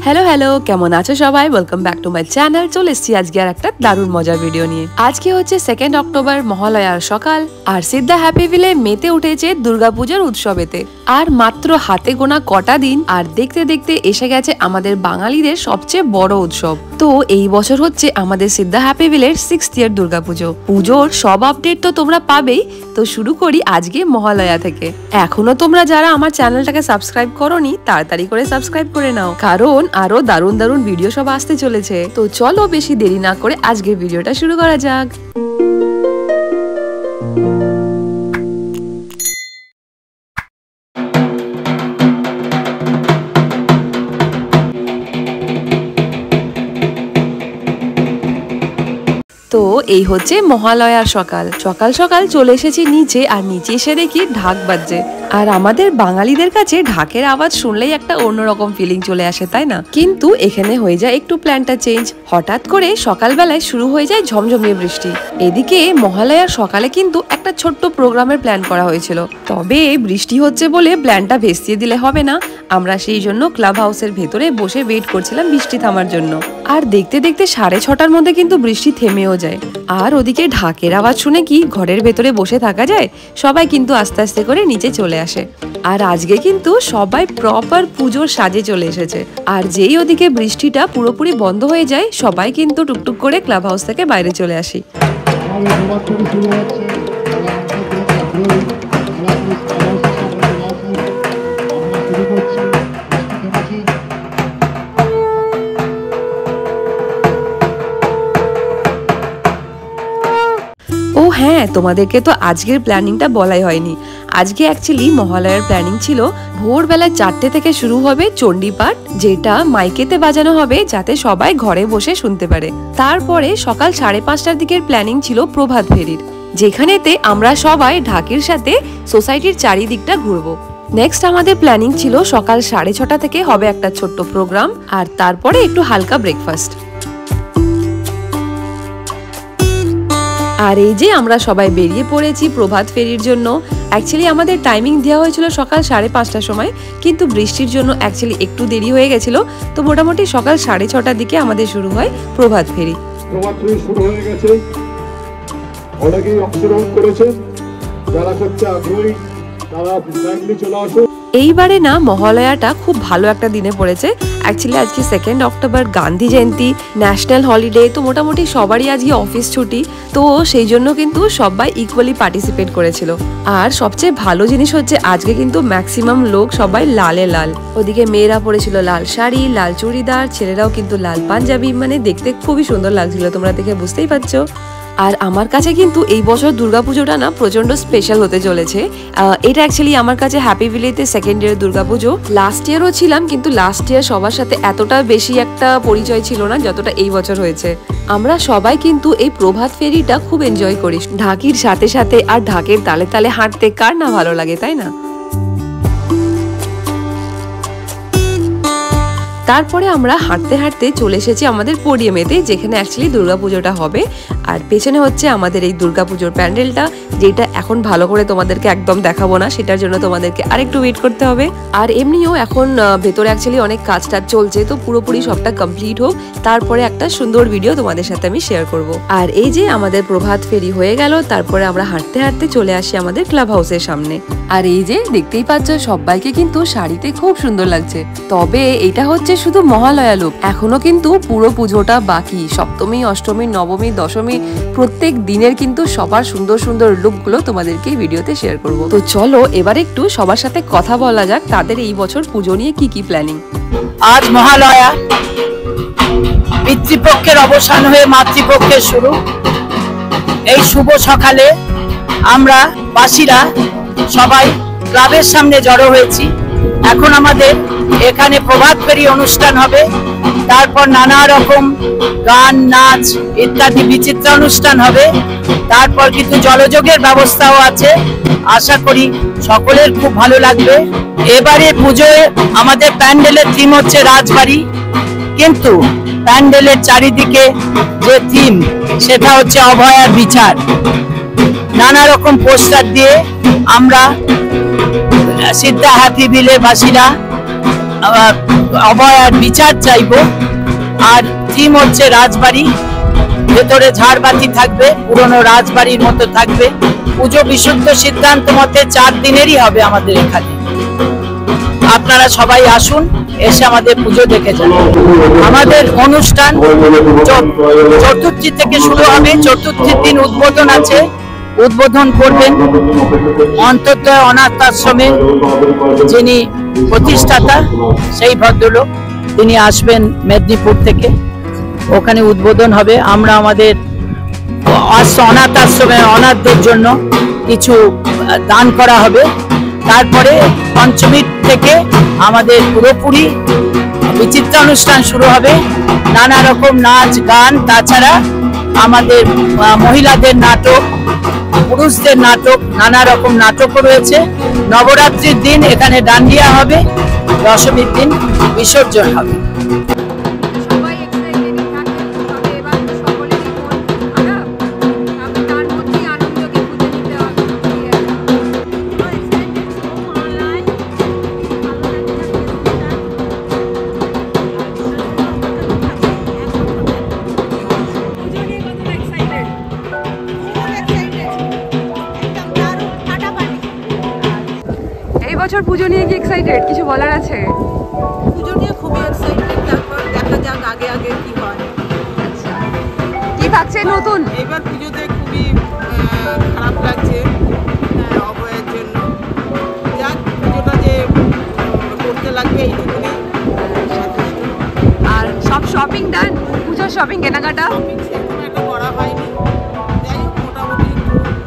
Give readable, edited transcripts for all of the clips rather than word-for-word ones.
Hello hello, কেমন আছো সবাই? Welcome back to my channel. চলে এসেছি আজকে আর একটা দারুণ মজার ভিডিও নিয়ে। আজকে হচ্ছে 2 অক্টোবর, মহালয়ার সকাল। আর সিদ্ধা হ্যাপিভিলে মেতে উঠেছে দুর্গাপূজার উৎসবেতে। আর মাত্র হাতে গোনা কটা দিন, আর দেখতে দেখতে এসে গেছে আমাদের বাঙালিদের সবচেয়ে বড় উৎসব। তো এই বছর হচ্ছে আমাদের সিদ্ধা হ্যাপিভিলের 6th ইয়ার দুর্গাপুজো। পুজোর সব আপডেট তো তোমরা পাবেই। তো শুরু করি আজকে মহালয়া থেকে। এখনো তোমরা যারা আমার চ্যানেলটাকে সাবস্ক্রাইব করোনি, তাড়াতাড়ি করে সাবস্ক্রাইব করে নাও, কারণ আরো দারুণ দারুণ ভিডিও সব আসতে চলেছে। তো চলো বেশি দেরি না করে আজকের ভিডিওটা শুরু করা যাক। তো এই হচ্ছে মহালয়ার সকাল সকাল সকাল চলে এসেছি নিচে, আর নিচে এসে দেখি ঢাক বাজছে। আর আমাদের বাঙালিদের কাছে ঢাকের আওয়াজ শুনলেই একটা অন্যরকম ফিলিং চলে আসে, তাই না? কিন্তু এখানে হয়ে যায় একটু প্ল্যানটা চেঞ্জ। হঠাৎ করে সকালবেলায় শুরু হয়ে যায় ঝমঝমিয়ে বৃষ্টি। এদিকে মহালয়ার সকালে কিন্তু একটা ছোট্ট প্রোগ্রামের প্ল্যান করা হয়েছিল, তবে বৃষ্টি হচ্ছে বলে প্ল্যানটা ভেস্তিয়ে দিলে হবে না। আমরা সেই জন্য ক্লাব হাউসের ভেতরে বসে ওয়েট করছিলাম বৃষ্টি থামার জন্য। আর দেখতে দেখতে 6:30টার মধ্যে কিন্তু বৃষ্টি থেমেও যায়। আর ওদিকে ঢাকের আওয়াজ শুনে কি ঘরের ভেতরে বসে থাকা যায়? সবাই কিন্তু আস্তে আস্তে করে নিচে চলে আসে। আর আজকে কিন্তু সবাই প্রপার পুজোর সাজে চলে এসেছে। আর যেই ওদিকে বৃষ্টিটা পুরোপুরি বন্ধ হয়ে যায়, সবাই কিন্তু টুকটুক করে ক্লাব হাউস থেকে বাইরে চলে আসি। ও হ্যাঁ, তোমাদেরকে তো আজকের প্ল্যানিংটা বলাই হয়নি। আজকে অ্যাকচুয়ালি মহালয়ার প্ল্যানিং ছিল ভোরবেলা 4টে থেকে শুরু হবে চণ্ডীপাঠ, যেটা মাইকেতে বাজানো হবে যাতে সবাই ঘরে বসে শুনতে পারে। তারপরে সকাল 5:30টার দিকের প্ল্যানিং ছিল প্রভাত ফেরির, যেখানেতে আমরা সবাই ঢাকের সাথে সোসাইটির চারিদিকটা ঘুরবো। নেক্সট আমাদের প্ল্যানিং ছিল সকাল 6:30 থেকে হবে একটা ছোট্ট প্রোগ্রাম, আর তারপরে একটু হালকা ব্রেকফাস্ট। আর এই যে আমরা সবাই বেরিয়ে পড়েছি প্রভাত ফেরির জন্য। অ্যাকচুয়ালি আমাদের টাইমিং দেওয়া হয়েছিল সকাল 5:30টার সময়, কিন্তু বৃষ্টির জন্য অ্যাকচুয়ালি একটু দেরি হয়ে গেছিল। তো মোটামুটি সকাল 6:30টার দিকে আমাদের শুরু হয় প্রভাত ফেরি। প্রভাত ফেরি শুরু হয়ে গেছে, অনেকেই অংশগ্রহণ করেছে। যারা করতে আগ্রহী তারা ফ্যামিলি চলে আসো। এইবারে না মহালয়াটা খুব ভালো একটা দিনে পড়েছে। অ্যাকচুয়ালি আজকে 2 October Gandhi Jayanti, national holiday. তো মোটামুটি সবারই আজকে অফিস ছুটি, তো সেই জন্য কিন্তু সবাই ইকুয়ালি পার্টিসিপেট করেছিল। আর সবচেয়ে ভালো জিনিস হচ্ছে আজকে কিন্তু ম্যাক্সিমাম লোক সবাই লালে লাল। ওদিকে মেয়েরা পরেছিল লাল শাড়ি, লাল চুড়িদার, ছেলেরাও কিন্তু লাল পাঞ্জাবি। মানে দেখতে খুবই সুন্দর লাগছিল, তোমরা দেখে বুঝতেই পারছো। আর আমার কাছে কিন্তু এই বছর দুর্গাপুজোটা না প্রচন্ড স্পেশাল হতে চলেছে। এটা অ্যাকচুয়ালি আমার কাছে হ্যাপিভিলেতে 2nd ইয়ার দুর্গাপুজো। লাস্ট ইয়ারও ছিলাম, কিন্তু লাস্ট ইয়ার সবার সাথে এতটা বেশি একটা পরিচয় ছিল না যতটা এই বছর হয়েছে। আমরা সবাই কিন্তু এই প্রভাত ফেরিটা খুব এনজয় করি ঢাকির সাথে সাথে। আর ঢাকের তালে তালে হাঁটতে কার না ভালো লাগে, তাই না? তারপরে আমরা হাঁটতে হাঁটতে চলে এসেছি আমাদের পোডিয়ামেতে, যেখানে অ্যাকচুয়ালি দুর্গাপুজোটা হবে। আর পেছনে হচ্ছে আমাদের এই দুর্গাপুজোর প্যান্ডেলটা, যেটা এখন ভালো করে তোমাদেরকে একদম দেখাবো না, সেটার জন্য তোমাদেরকে আরেকটু ওয়েট করতে হবে। আর এমনিও এখন ভেতরে অ্যাকচুয়ালি অনেক কাজটা চলছে, তো পুরোপুরি সবটা কমপ্লিট হোক, তারপরে একটা সুন্দর ভিডিও তোমাদের সাথে আমি শেয়ার করব। আর এই যে আমাদের প্রভাত ফেরি হয়ে গেল, তারপরে আমরা হাঁটতে হাঁটতে চলে আসি আমাদের ক্লাব হাউসের সামনে। আর এই যে দেখতেই পাচ্ছ সবাইকে কিন্তু শাড়িতে খুব সুন্দর লাগছে। তবে এটা হচ্ছে শুধু মহালয়া লুক, এখনো কিন্তু পুরো পুজোটা বাকি। সপ্তমী, অষ্টমী, নবমী, দশমী প্রত্যেক দিনের কিন্তু সবার সুন্দর সুন্দর লুকগুলো তোমাদেরকে ভিডিওতে শেয়ার করব। তো চলো এবার একটু সবার সাথে কথা বলা যাক তাদের এই বছর পুজো নিয়ে কি কি প্ল্যানিং। আজ মহালয়া, পিতৃপক্ষের অবসান হয়ে মাতৃপক্ষের শুরু। এই শুভ সকালে আমরা বাসীরা সবাই ক্লাবের সামনে জড়ো হয়েছি। এখন আমাদের এখানে প্রভাত ফেরি অনুষ্ঠান হবে, তারপর নানা রকম গান, নাচ ইত্যাদি বিচিত্র অনুষ্ঠান হবে। তারপর কিন্তু জলযোগের ব্যবস্থাও আছে। আশা করি সকলের খুব ভালো লাগবে। এবারে পুজোয় আমাদের প্যান্ডেলের থিম হচ্ছে রাজবাড়ি, কিন্তু প্যান্ডেলের চারিদিকে যে থিম সেটা হচ্ছে অভয়ার বিচার। নানা রকম পোস্টার দিয়ে আমরা সিদ্ধা হ্যাপিভিলে বাসীরা অভয়ার বিচার চাইবো। আর থিম হচ্ছে রাজবাড়ি, ভেতরে ঝাড়বাতি থাকবে, পুরনো রাজবাড়ির মতো থাকবে। পুজো বিশুদ্ধ সিদ্ধান্ত মতে 4 দিনেরই হবে আমাদের এখানে। আপনারা সবাই আসুন, এসে আমাদের পুজো দেখে যান। আমাদের অনুষ্ঠান চতুর্থী থেকে শুরু হবে। চতুর্থীর দিন উদ্বোধন আছে, উদ্বোধন করবেন অন্তর্দয় অনাথ আশ্রমে যিনি প্রতিষ্ঠাতা, সেই ভদ্রলোক, তিনি আসবেন মেদিনীপুর থেকে, ওখানে উদ্বোধন হবে। আমরা আমাদের অনাথ আশ্রমে অনাথদের জন্য কিছু দান করা হবে। তারপরে পঞ্চমী থেকে আমাদের পুরোপুরি বিচিত্র অনুষ্ঠান শুরু হবে, নানা রকম নাচ গান, তাছাড়া আমাদের মহিলাদের নাটক, পুরুষদের নাটক, নানা রকম নাটকও রয়েছে। নবরাত্রির দিন এখানে ডান্ডিয়া হবে, দশমীর দিন বিসর্জন হবে। বছর পুজো নিয়ে কি এক্সাইটেড? কিছু বলার আছে? পুজো নিয়ে খুবই এক্সাইটেড, তারপর দেখা যাক আগে আগে কি হয়। আচ্ছা, কি থাকছে নতুন? এবার পুজোতে খুবই খারাপ লাগছে অভয়ের জন্য। যাক, পুজোটা যে করতে লাগবে এইটুকুনি। আর সব শপিং ডান? পুজোর শপিং কেনাকাটা সেরকম একটা করা হয়নি, যাই হোক মোটামুটি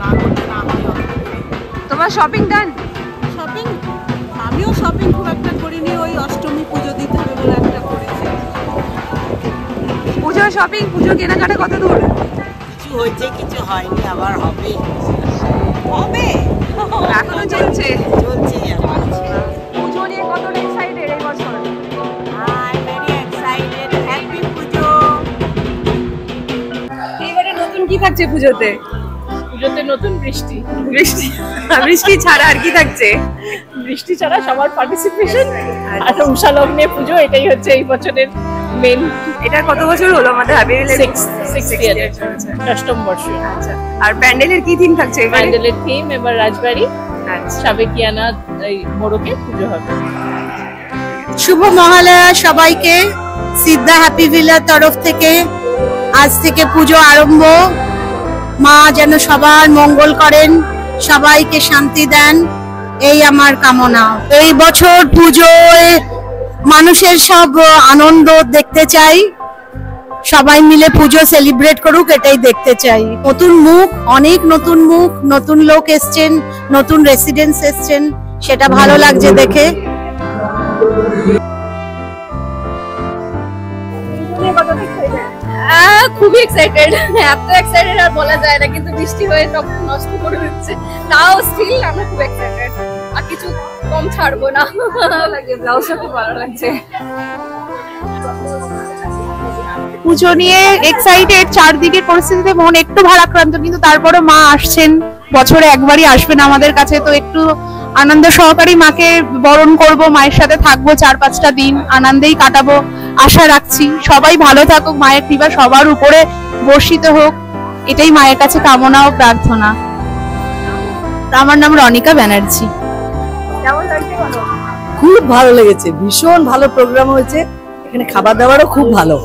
না করতে না হয়। তোমার শপিং ডান? শপিং আমিও শপিং খুব একটা করিনি, ওই অষ্টমী পুজো দিতে হবে বলে একটা করেছি। পুজোর শপিং, পুজোর কেনাকাটা কত দূর? কিছু হয়েছে, কিছু হয়নি, আবার হবে। হবে এখনো চলছে। চলছে পুজো নিয়ে কতটা এক্সাইটেড এই বছর? I very excited. হ্যাপি পুজো। এবারে নতুন কি থাকছে পুজোতে? পুজোতে নতুন বৃষ্টি। বৃষ্টি? বৃষ্টি ছাড়া আর কি থাকছে? বৃষ্টি ছাড়া সবার পার্টিসিপেশন আর উষা লগ্নে পুজো, এটাই হচ্ছে এই বছরের মেন। এটা কত বছর হলো আমাদের হ্যাবিবিলের? 6th ইয়ার, 6ম বর্ষ। আচ্ছা, আর প্যান্ডেলের কি থিম থাকছে এবারে? প্যান্ডেলের থিম এবার রাজবাড়ি, আচ্ছা, সাবেকিয়ানা এই মোড়কে পুজো হবে। শুভ মহালয়া সবাইকে। সিদ্ধা হ্যাপি ভিলার তরফ থেকে আজ থেকে পুজো আরম্ভ। মা যেন সবার মঙ্গল করেন, সবাইকে শান্তি দেন, এই আমার কামনা। এই বছর পুজোয় মানুষের সব আনন্দ দেখতে চাই, সবাই মিলে পুজো সেলিব্রেট করুক, এটাই দেখতে চাই। নতুন মুখ, অনেক নতুন মুখ, নতুন লোক এসছেন, নতুন রেসিডেন্টস এসছেন, সেটা ভালো লাগছে দেখে। খুবই এক্সাইটেড, এত এক্সাইটেড আর বলা যায় না, কিন্তু বৃষ্টি হয়ে সব নষ্ট করে দিচ্ছে। তাও স্টিল আমরা খুব এক্সাইটেড, আর কিছু কম ছাড়বো না। লাগে ব্লাউজটা খুব ভালো লাগছে। পুজো নিয়ে এক্সাইটেড, চারদিকের পরিস্থিতিতে মন একটু ভারাক্রান্ত, কিন্তু তারপরে মা আসছেন, বছরে একবারই আসবেন আমাদের কাছে, তো একটু আনন্দ সহকারে মাকে বরণ করব, মায়ের সাথে থাকবো 4-5টা দিন, আনন্দেই কাটাবো আশা রাখছি। সবাই ভালো থাকুক, মায়ের কৃপা সবার উপরে বর্ষিত হোক, এটাই মায়ের কাছে কামনা ও প্রার্থনা। আমার নাম রনিকা ব্যানার্জি। কেমন লাগছে বলো? খুব ভালো লেগেছে, ভীষণ ভালো প্রোগ্রাম হয়েছে, এখানে খাবার দাবারও খুব ভালো।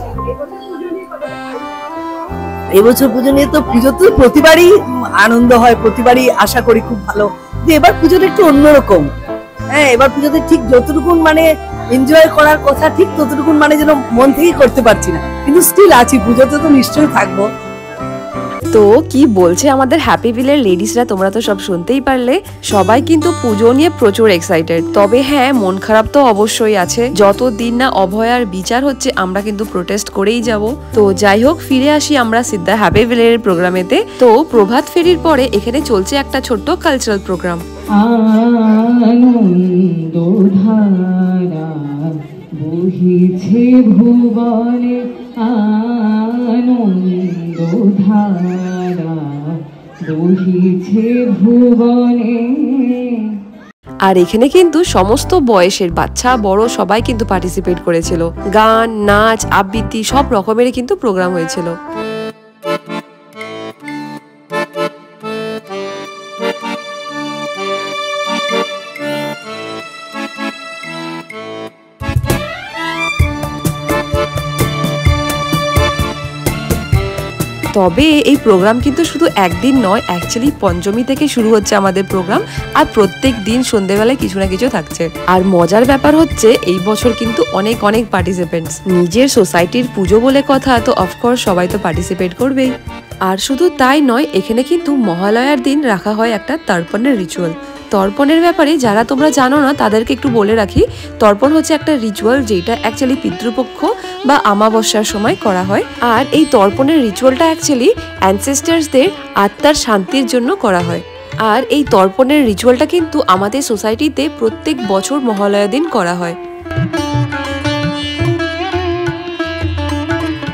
এবছর পুজো নিয়ে তো পুজো তো প্রতিবারই আনন্দ হয়, প্রতিবারই আশা করি খুব ভালো, কিন্তু এবার পুজোটা একটু অন্যরকম। হ্যাঁ, এবার পুজোতে ঠিক যতটুকুন মানে এনজয় করার কথা, ঠিক ততটুকুন মানে যেন মন থেকে করতে পারছি না, কিন্তু স্টিল আছি, পুজোতে তো নিশ্চয়ই থাকবো। তো কি বলছে আমাদের হ্যাপি ভিলের লেডিসরা, তোমরা তো সব শুনতেই পারলে। সবাই কিন্তু পুজো নিয়ে প্রচুর এক্সাইটেড। তবে হ্যাঁ, মন খারাপ তো অবশ্যই আছে। যতদিন না অভয়ার বিচার হচ্ছে আমরা কিন্তু প্রোটেস্ট করেই যাব। তো যাই হোক, ফিরে আসি আমরা সিদ্ধা হ্যাপি ভিলের প্রোগ্রামেতে। তো প্রভাত ফেরির পরে এখানে চলছে একটা ছোট্ট কালচারাল প্রোগ্রাম। আনন্দধারা বহিছে ভুবনে, আনন্দধারা বহিছে ভুবনে। আর এখানে কিন্তু সমস্ত বয়সের বাচ্চা বড় সবাই কিন্তু পার্টিসিপেট করেছিল। গান, নাচ, আবৃত্তি সব রকমেরই কিন্তু প্রোগ্রাম হয়েছিল। তবে এই প্রোগ্রাম কিন্তু শুধু একদিন নয়, অ্যাকচুয়ালি পঞ্চমী থেকে শুরু হচ্ছে আমাদের প্রোগ্রাম, আর প্রত্যেক দিন সন্ধ্যেবেলায় কিছু না কিছু থাকছে। আর মজার ব্যাপার হচ্ছে এই বছর কিন্তু অনেক অনেক পার্টিসিপেন্টস। নিজের সোসাইটির পুজো বলে কথা, তো অফকোর্স সবাই তো পার্টিসিপেট করবেই। আর শুধু তাই নয়, এখানে কিন্তু মহালয়ার দিন রাখা হয় একটা তর্পণের রিচুয়াল। তর্পণের ব্যাপারে যারা তোমরা জানো না তাদেরকে একটু বলে রাখি, তর্পণ হচ্ছে একটা রিচুয়াল যেটা অ্যাকচুয়ালি পিতৃপক্ষ বা আমাবস্যার সময় করা হয়। আর এই তর্পণের রিচুয়ালটা অ্যাকচুয়ালি অ্যানসেস্টার্সদের আত্মার শান্তির জন্য করা হয়। আর এই তর্পণের রিচুয়ালটা কিন্তু আমাদের সোসাইটিতে প্রত্যেক বছর মহালয়া দিন করা হয়।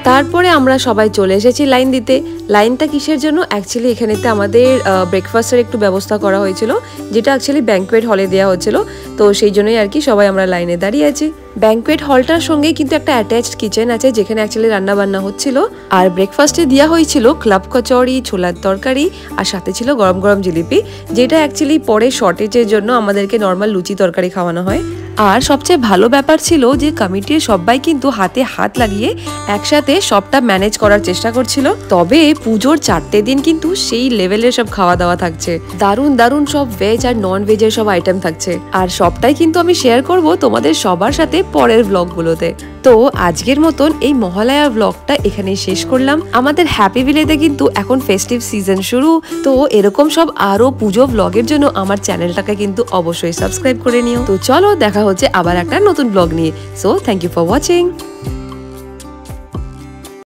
তারপরে আমরা সবাই চলে এসেছি লাইন দিতে। লাইনটা কিসের জন্য? অ্যাকচুয়ালি এখানেতে আমাদের ব্রেকফাস্টের একটু ব্যবস্থা করা হয়েছিল, যেটা অ্যাকচুয়ালি ব্যাঙ্কোয়েট হলে দেওয়া হচ্ছিল, তো সেই জন্যই আর কি সবাই আমরা লাইনে দাঁড়িয়ে আছি। ব্যাঙ্কোয়েট হলটার সঙ্গে কিন্তু একটা অ্যাটাচড কিচেন আছে যেখানে অ্যাকচুয়ালি রান্না বান্না হচ্ছিল। আর ব্রেকফাস্টে দেওয়া হয়েছিল ক্লাব কচুরি, ছোলার তরকারি, আর সাথে ছিল গরম গরম জিলিপি, যেটা অ্যাকচুয়ালি পরে শর্টেজের জন্য আমাদেরকে নর্মাল লুচি তরকারি খাওয়ানো হয়। আর সবচেয়ে ভালো ব্যাপার ছিল যে কমিটির সবাই কিন্তু হাতে হাত লাগিয়ে একসাথে সবটা ম্যানেজ করার চেষ্টা করছিল। তবে পুজোর 4টে দিন কিন্তু সেই লেভেলের সব খাওয়া দাওয়া থাকছে, দারুণ দারুণ সব ভেজ আর নন ভেজের সব আইটেম থাকছে। আর সবটাই কিন্তু আমি শেয়ার করব তোমাদের সবার সাথে পরের ব্লগগুলোতে। তো আজকের মতন এই মহালয়া ব্লগটা এখানেই শেষ করলাম। আমাদের হ্যাপি ভিলেজে কিন্তু এখন ফেস্টিভ সিজন শুরু, তো এরকম সব আরো পুজো ব্লগের জন্য আমার চ্যানেলটাকে কিন্তু অবশ্যই সাবস্ক্রাইব করে নিও। তো চলো দেখা হচ্ছে আবার একটা নতুন ব্লগ নিয়ে। So thank you for watching.